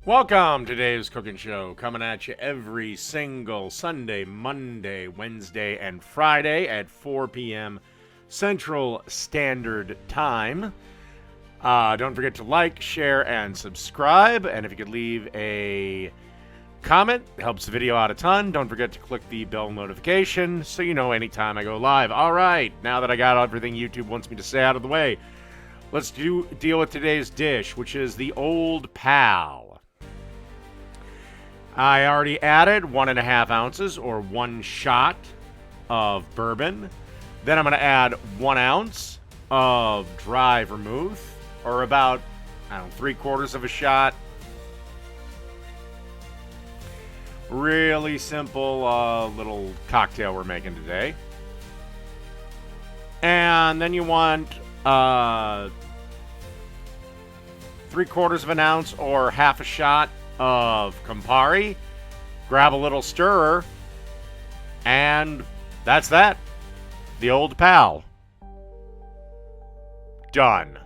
Welcome to Dave's Cooking Show, coming at you every single Sunday, Monday, Wednesday, and Friday at 4 p.m. Central Standard Time. Don't forget to like, share, and subscribe. And if you could leave a comment, it helps the video out a ton. Don't forget to click the bell notification so you know anytime I go live. All right, now that I got everything YouTube wants me to say out of the way, let's deal with today's dish, which is the Old Pal. I already added 1.5 ounces or 1 shot of bourbon. Then I'm going to add 1 ounce of dry vermouth, or about, 3/4 of a shot. Really simple little cocktail we're making today. And then you want 3/4 of an ounce or half a shot of Campari. Grab a little stirrer, and that's that. The Old Pal. Done.